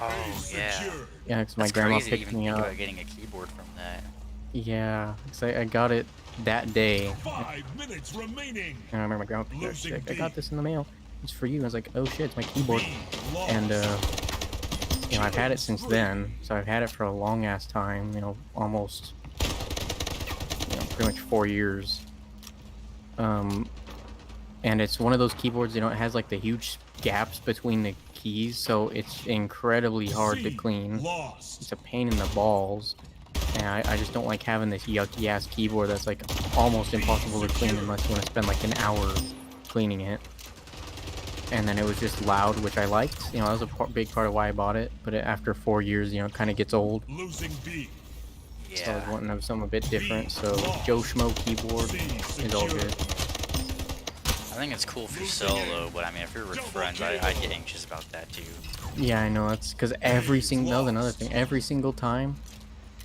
Oh, yeah. Yeah, because my That's grandma crazy to picked even me think up. about getting a keyboard from that. Yeah, because I got it that day. 5 minutes remaining. And I remember my grandma picked it up. She's like, I got this in the mail. It's for you. I was like, oh shit, it's my keyboard. And, you know, I've had it since then. So I've had it for a long ass time, you know, almost, you know, pretty much 4 years. And it's one of those keyboards, you know, it has like the huge gaps between the keys, so it's incredibly hard to clean. It's a pain in the balls. And I just don't like having this yucky ass keyboard that's like almost impossible to clean unless you want to spend like an hour cleaning it. And then it was just loud, which I liked. You know, that was a big part of why I bought it. But after 4 years, you know, it kind of gets old. Losing B. So I was Yeah. wanting to have something a bit different. So Joe Schmo keyboard is all good. I think it's cool for solo, but I mean, if you're with friends, I'd get anxious about that too. Yeah, I know. That's because every single, that was another thing. Every single time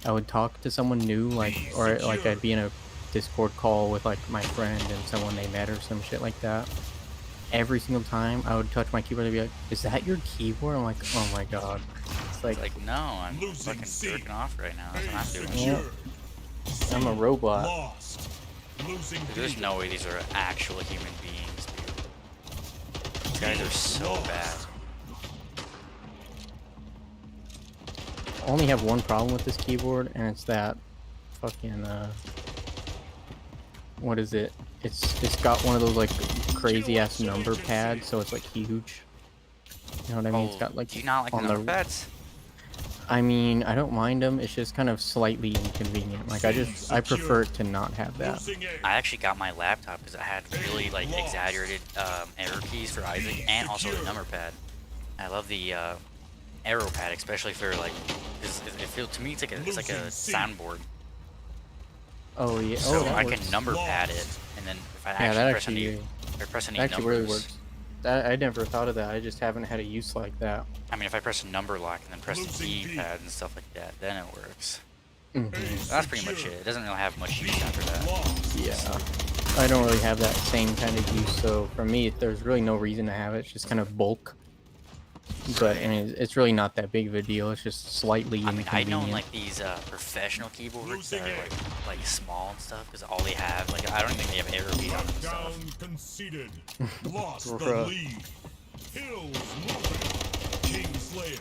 I would talk to someone new, like, or like I'd be in a Discord call with like my friend and someone they met or some shit like that. Every single time I would touch my keyboard, they'd be like, is that your keyboard? I'm like, oh my god. It's like, It's like, no, I'm Losing fucking C. jerking off right now. That's what I'm doing. Yeah. Secure. I'm a robot. Lost. Losing Dude, there's B. no way these are actual human beings, dude. These guys are so bad. Only have one problem with this keyboard, and it's that fucking what is it? It's got one of those like crazy ass number pads, so it's like huge. You know what I mean? It's got like Do you not like the on number pads? I mean, I don't mind them. It's just kind of slightly inconvenient. Like I prefer to not have that. Losing A. I actually got my laptop because it had really like exaggerated arrow keys for Isaac and also the number pad. I love the arrow pad, especially for like, 'cause it feels to me it's like a soundboard. Oh yeah. So Oh, that I works. can number pad it, and then if I Yeah, that actually actually if I press any actually numbers, really works. I never thought of that. I just haven't had a use like that. I mean, if I press a number lock and then press the Losing B. D-pad and stuff like that, then it works. Mhm. So that's pretty much it. It doesn't really have much use after that. Lost. Yeah. I don't really have that same kind of use, so for me, there's really no reason to have it. It's just kind of bulk. But I mean, it's really not that big of a deal. It's just slightly I mean, I inconvenient. know like these professional keyboards that are like small and stuff because all they have, like, I don't even think they have arrow keys on them and Down stuff. conceded. Lost the Bruh. lead. Hills moving. Kingslayer.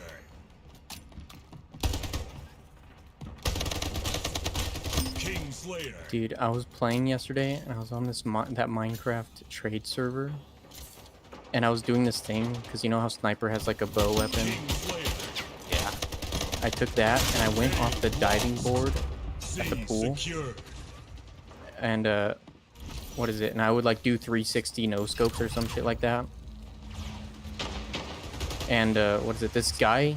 Kingslayer. Dude, I was playing yesterday, and I was on this that Minecraft trade server, and I was doing this thing because you know how Sniper has like a bow weapon. Kingslayer. Yeah. I took that and I went off the diving board at the C pool, secure. and what is it? And I would like do 360 no scopes or some shit like that. And what is it? This guy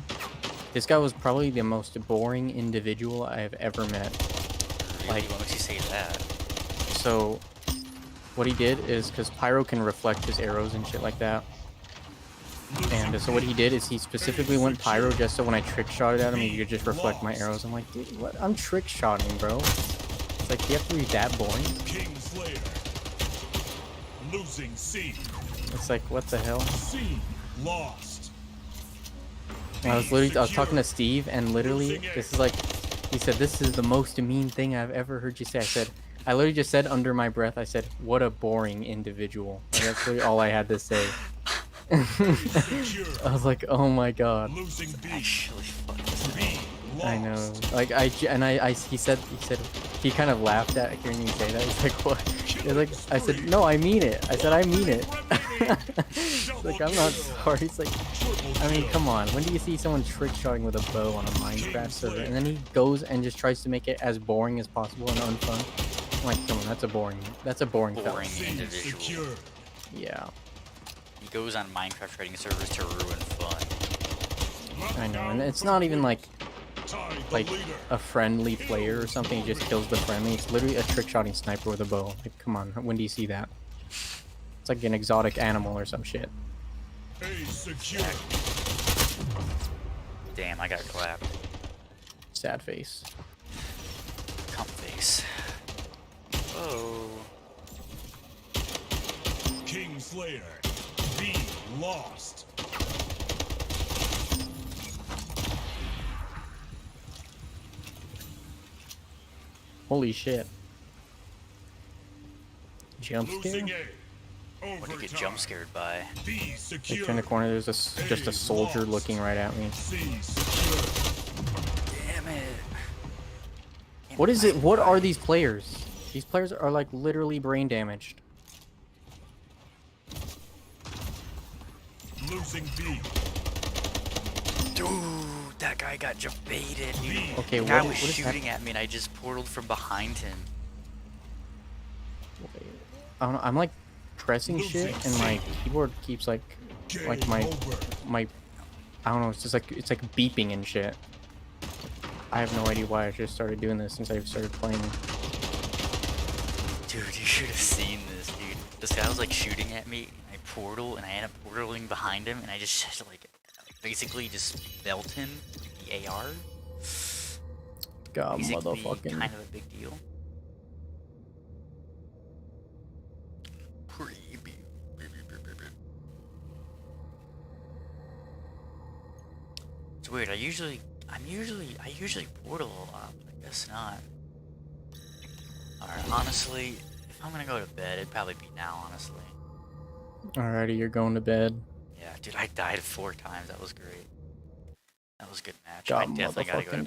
was probably the most boring individual I have ever met. Really? Like- What makes you say that? So what he did is, because Pyro can reflect his arrows and shit like that, and so what he did is he specifically went Pyro just so when I trick shotted at him he could just reflect my arrows. I'm like, dude, what? I'm trick shotting, bro. It's like, you have to be that boring? Kingslayer. Losing C. It's like, what the hell? C lost. I was talking to Steve, and literally, this is like, he said, this is the most mean thing I've ever heard you say. I literally just said under my breath, I said, what a boring individual. And that's really all I had to say. Secure. I was like, oh my god. Losing B. Actually, fuck. B lost. I know. Like, he said, he kind of laughed at hearing me say that. He's like, what? He's like, I said, no, I mean it. I said, I mean it. He's like, I'm not sorry. He's like, I mean, come on. When do you see someone trick shotting with a bow on a Minecraft server? And then he goes and just tries to make it as boring as possible and unfun. I'm like, come on, that's a boring fella. Boring individual. Secure. Yeah, He goes on Minecraft trading servers to ruin fun. I know. And it's not even like Tied the like leader. a friendly player or something. He just kills the friendly. It's literally a trick shotting sniper with a bow. Like, come on, when do you see that? It's like an exotic animal or some shit. A secure. Damn, I got clapped. Sad face. Comp face. Oh. Kingslayer. B lost. Holy shit. Jump Losing scare? A. What did you get Overtime. jump scared by? B I secure. turn the corner, there's just a soldier lost. looking right at me. C secure. Damn it. What is it? What are these players? These players are like literally brain damaged. Losing B. Dude, that guy got baited, dude. B. Okay, The guy what was is shooting at me and I just portaled from behind him. I don't know, I'm like pressing shit and my keyboard keeps like Game my over. I don't know, it's just like beeping and shit. I have no idea why I just started doing this since I've started playing. Dude, you should have seen this, dude. This guy was like shooting at me, and I portal, and I end up portaling behind him, and I just like basically just belt him with the AR. God, Basically, motherfucking. kind of a big deal. It's weird. I usually portal a lot, but I guess not. Alright, honestly, if I'm gonna go to bed, it'd probably be now, honestly. Alrighty, you're going to bed. Yeah, dude, I died 4 times. That was great. That was a good match. God I definitely gotta go to motherfucking